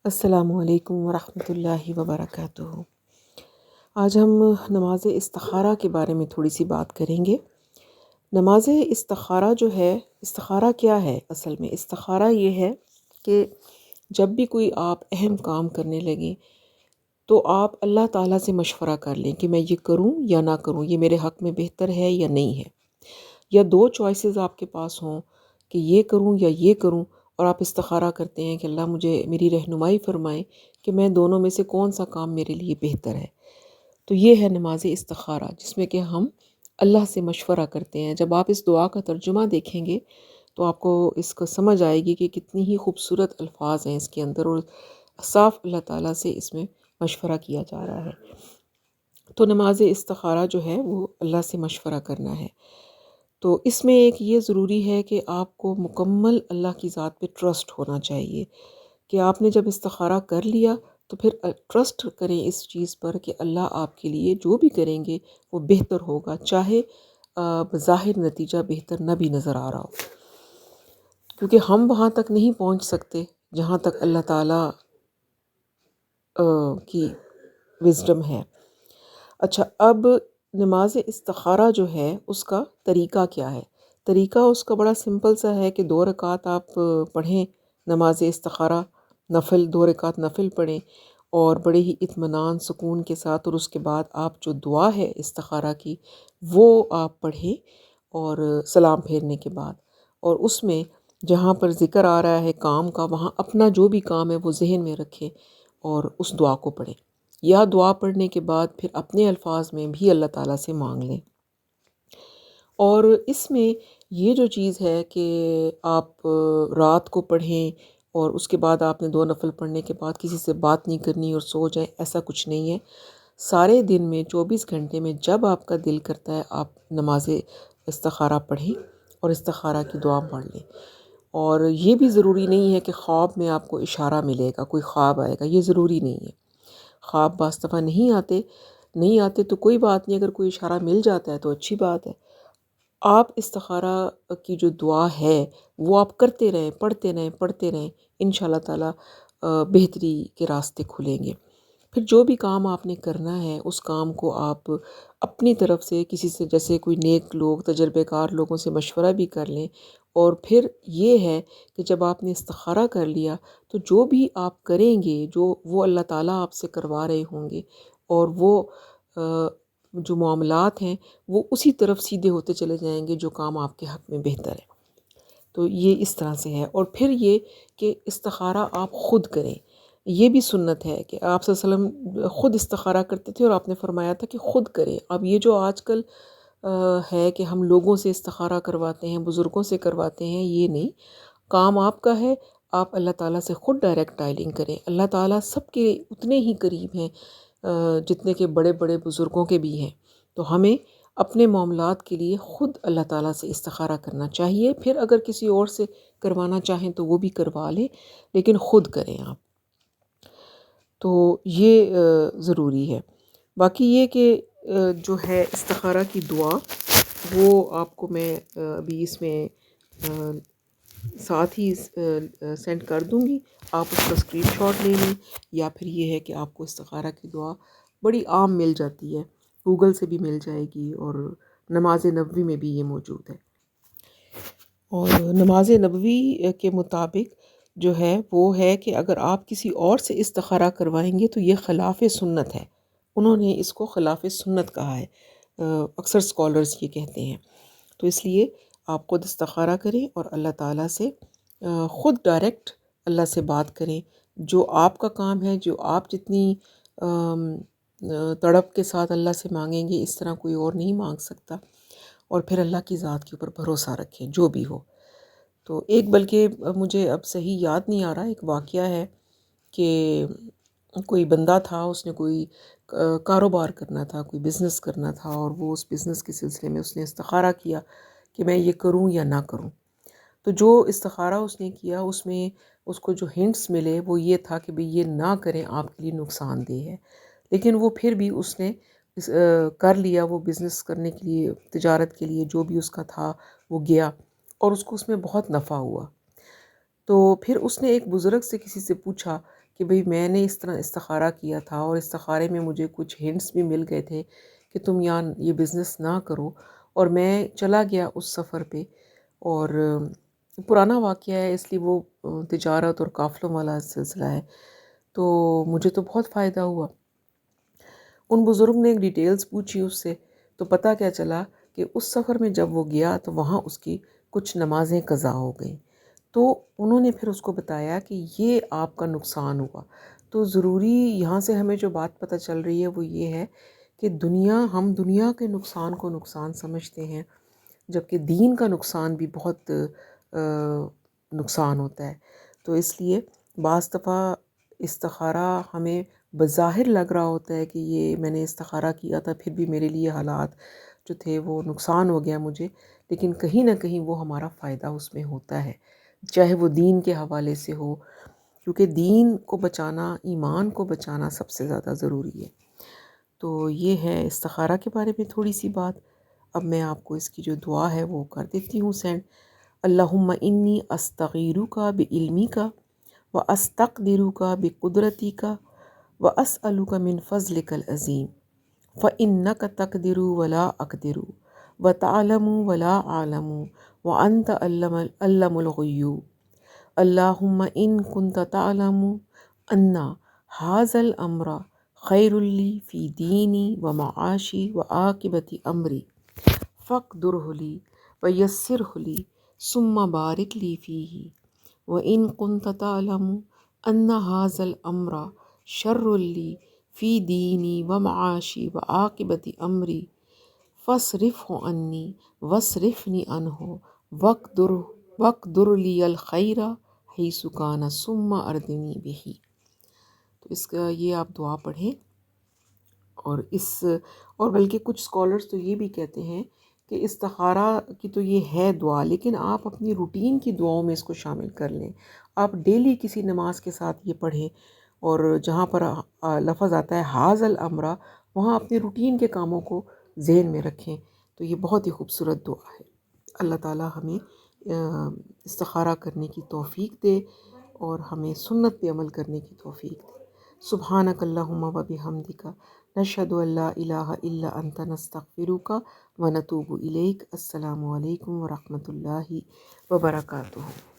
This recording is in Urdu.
السلام علیکم ورحمۃ اللہ وبرکاتہ۔ آج ہم نماز استخارہ کے بارے میں تھوڑی سی بات کریں گے۔ نماز استخارہ جو ہے، استخارہ کیا ہے؟ اصل میں استخارہ یہ ہے کہ جب بھی کوئی آپ اہم کام کرنے لگیں تو آپ اللہ تعالیٰ سے مشورہ کر لیں کہ میں یہ کروں یا نہ کروں، یہ میرے حق میں بہتر ہے یا نہیں ہے، یا دو چوائسیز آپ کے پاس ہوں کہ یہ کروں یا یہ کروں، اور آپ استخارہ کرتے ہیں کہ اللہ مجھے میری رہنمائی فرمائے کہ میں دونوں میں سے کون سا کام میرے لیے بہتر ہے۔ تو یہ ہے نماز استخارہ، جس میں کہ ہم اللہ سے مشورہ کرتے ہیں۔ جب آپ اس دعا کا ترجمہ دیکھیں گے تو آپ کو اس کو سمجھ آئے گی کہ کتنی ہی خوبصورت الفاظ ہیں اس کے اندر، اور صاف اللہ تعالیٰ سے اس میں مشورہ کیا جا رہا ہے۔ تو نماز استخارہ جو ہے وہ اللہ سے مشورہ کرنا ہے۔ تو اس میں ایک یہ ضروری ہے کہ آپ کو مکمل اللہ کی ذات پہ ٹرسٹ ہونا چاہیے کہ آپ نے جب استخارہ کر لیا تو پھر ٹرسٹ کریں اس چیز پر کہ اللہ آپ کے لیے جو بھی کریں گے وہ بہتر ہوگا، چاہے بظاہر نتیجہ بہتر نہ بھی نظر آ رہا ہو، کیونکہ ہم وہاں تک نہیں پہنچ سکتے جہاں تک اللہ تعالیٰ کی وزڈم ہے۔ اچھا، اب نماز استخارہ جو ہے اس کا طریقہ کیا ہے؟ طریقہ اس کا بڑا سمپل سا ہے کہ 2 رکعت آپ پڑھیں نماز استخارہ، نفل 2 رکعت نفل پڑھیں، اور بڑے ہی اطمینان سکون کے ساتھ، اور اس کے بعد آپ جو دعا ہے استخارہ کی وہ آپ پڑھیں، اور سلام پھیرنے کے بعد، اور اس میں جہاں پر ذکر آ رہا ہے کام کا، وہاں اپنا جو بھی کام ہے وہ ذہن میں رکھیں اور اس دعا کو پڑھیں، یا دعا پڑھنے کے بعد پھر اپنے الفاظ میں بھی اللہ تعالیٰ سے مانگ لیں۔ اور اس میں یہ جو چیز ہے کہ آپ رات کو پڑھیں اور اس کے بعد آپ نے 2 نفل پڑھنے کے بعد کسی سے بات نہیں کرنی اور سو جائیں، ایسا کچھ نہیں ہے۔ سارے دن میں 24 گھنٹے میں جب آپ کا دل کرتا ہے آپ نماز استخارہ پڑھیں اور استخارہ کی دعا پڑھ لیں۔ اور یہ بھی ضروری نہیں ہے کہ خواب میں آپ کو اشارہ ملے گا، کوئی خواب آئے گا، یہ ضروری نہیں ہے۔ خواب بعض دفعہ نہیں آتے تو کوئی بات نہیں، اگر کوئی اشارہ مل جاتا ہے تو اچھی بات ہے۔ آپ استخارہ کی جو دعا ہے وہ آپ کرتے رہیں، پڑھتے رہیں، انشاءاللہ تعالیٰ بہتری کے راستے کھلیں گے۔ پھر جو بھی کام آپ نے کرنا ہے اس کام کو آپ اپنی طرف سے کسی سے، جیسے کوئی نیک لوگ، تجربے کار لوگوں سے مشورہ بھی کر لیں۔ اور پھر یہ ہے کہ جب آپ نے استخارہ کر لیا تو جو بھی آپ کریں گے، جو وہ اللہ تعالیٰ آپ سے کروا رہے ہوں گے، اور وہ جو معاملات ہیں وہ اسی طرف سیدھے ہوتے چلے جائیں گے جو کام آپ کے حق میں بہتر ہے۔ تو یہ اس طرح سے ہے۔ اور پھر یہ کہ استخارہ آپ خود کریں، یہ بھی سنت ہے کہ آپ صلی اللہ علیہ وسلم خود استخارہ کرتے تھے، اور آپ نے فرمایا تھا کہ خود کریں۔ اب یہ جو آج کل ہے کہ ہم لوگوں سے استخارہ کرواتے ہیں، بزرگوں سے کرواتے ہیں، یہ نہیں، کام آپ کا ہے۔ آپ اللہ تعالیٰ سے خود ڈائریکٹ ڈائلنگ کریں۔ اللہ تعالیٰ سب کے اتنے ہی قریب ہیں جتنے کہ بڑے بڑے بزرگوں کے بھی ہیں۔ تو ہمیں اپنے معاملات کے لیے خود اللہ تعالیٰ سے استخارہ کرنا چاہیے۔ پھر اگر کسی اور سے کروانا چاہیں تو وہ بھی کروا لیں، لیکن خود کریں آپ۔ تو یہ ضروری ہے۔ باقی یہ کہ جو ہے استخارہ کی دعا، وہ آپ کو میں ابھی اس میں ساتھ ہی سینڈ کر دوں گی، آپ اس کا اسکرین شاٹ لے لیں، یا پھر یہ ہے کہ آپ کو استخارہ کی دعا بڑی عام مل جاتی ہے، گوگل سے بھی مل جائے گی، اور نماز نبوی میں بھی یہ موجود ہے۔ اور نماز نبوی کے مطابق جو ہے وہ ہے کہ اگر آپ کسی اور سے استخارہ کروائیں گے تو یہ خلاف سنت ہے۔ انہوں نے اس کو خلاف سنت کہا ہے، اکثر اسکالرز یہ کہتے ہیں۔ تو اس لیے آپ خود استخارہ کریں اور اللہ تعالیٰ سے خود ڈائریکٹ اللہ سے بات کریں، جو آپ کا کام ہے، جو آپ جتنی تڑپ کے ساتھ اللہ سے مانگیں گے، اس طرح کوئی اور نہیں مانگ سکتا۔ اور پھر اللہ کی ذات کے اوپر بھروسہ رکھیں جو بھی ہو۔ تو ایک، بلکہ مجھے اب صحیح یاد نہیں آ رہا، ایک واقعہ ہے کہ کوئی بندہ تھا، اس نے کوئی کاروبار کرنا تھا، کوئی بزنس کرنا تھا، اور وہ اس بزنس کے سلسلے میں اس نے استخارہ کیا کہ میں یہ کروں یا نہ کروں۔ تو جو استخارہ اس نے کیا اس میں اس کو جو ہنٹس ملے وہ یہ تھا کہ بھئی یہ نہ کریں، آپ کے لیے نقصان دہ ہے، لیکن وہ پھر بھی اس نے کر لیا۔ وہ بزنس کرنے کے لیے، تجارت کے لیے جو بھی اس کا تھا وہ گیا، اور اس کو اس میں بہت نفع ہوا۔ تو پھر اس نے ایک بزرگ سے کسی سے پوچھا کہ بھئی میں نے اس طرح استخارہ کیا تھا اور استخارے میں مجھے کچھ ہنٹس بھی مل گئے تھے کہ تم یہاں یہ بزنس نہ کرو، اور میں چلا گیا اس سفر پہ، اور پرانا واقعہ ہے اس لیے وہ تجارت اور قافلوں والا سلسلہ ہے، تو مجھے تو بہت فائدہ ہوا۔ ان بزرگ نے ایک ڈیٹیلز پوچھی اس سے، تو پتہ کیا چلا کہ اس سفر میں جب وہ گیا تو وہاں اس کی کچھ نمازیں قضا ہو گئیں، تو انہوں نے پھر اس کو بتایا کہ یہ آپ کا نقصان ہوا۔ تو ضروری یہاں سے ہمیں جو بات پتہ چل رہی ہے وہ یہ ہے کہ ہم دنیا کے نقصان کو نقصان سمجھتے ہیں، جبکہ دین کا نقصان بھی بہت نقصان ہوتا ہے۔ تو اس لیے بعض دفعہ استخارہ ہمیں بظاہر لگ رہا ہوتا ہے کہ یہ میں نے استخارہ کیا تھا پھر بھی میرے لیے حالات جو تھے وہ نقصان ہو گیا مجھے، لیکن کہیں نہ کہیں وہ ہمارا فائدہ اس میں ہوتا ہے، چاہے وہ دین کے حوالے سے ہو، کیونکہ دین کو بچانا، ایمان کو بچانا سب سے زیادہ ضروری ہے۔ تو یہ ہے استخارہ کے بارے میں تھوڑی سی بات۔ اب میں آپ کو اس کی جو دعا ہے وہ کر دیتی ہوں سینڈ۔ اللہم انی استغیرک بعلمک واستقدرک بقدرتک واسألک من فضلک العظیم فإنک تقدر ولا اقدر وتعلم ولا اعلم وانت علم الغیوب۔ اللہم ان کنت تعلم ان ھذا الامر خیر لی فی دینی ومعاشی وعاقبۃ امری فاقدرہ لی ویسرہ لی ثم بارک لی فیہ، وَإِن كُنْتَ تَعْلَمُ أَنَّ هَذَا الْأَمْرَ شَرٌّ لِّي فِي دِينِي وَمَعَاشِي وَعَاقِبَةِ أَمْرِي فَاصْرِفْهُ عَنِّي وَاصْرِفْنِي عَنْهُ وَاقْدُرْ لِي الْخَيْرَ حَيْثُ كَانَ ثُمَّ أَرْضِنِي بِهِ۔ تو اس کا یہ آپ دعا پڑھیں، اور بلکہ کچھ سکولرز تو یہ بھی کہتے ہیں کہ استخارہ کی تو یہ ہے دعا، لیکن آپ اپنی روٹین کی دعاؤں میں اس کو شامل کر لیں۔ آپ ڈیلی کسی نماز کے ساتھ یہ پڑھیں، اور جہاں پر لفظ آتا ہے ھذا الامر، وہاں اپنے روٹین کے کاموں کو ذہن میں رکھیں، تو یہ بہت ہی خوبصورت دعا ہے۔ اللہ تعالی ہمیں استخارہ کرنے کی توفیق دے اور ہمیں سنت پہ عمل کرنے کی توفیق دے۔ سبحانک اللہم و بحمدک، نشہد ان لا الہ الا انت، نستغفرک و نتوب الیک۔ السلام علیکم ورحمۃ اللہ وبرکاتہ۔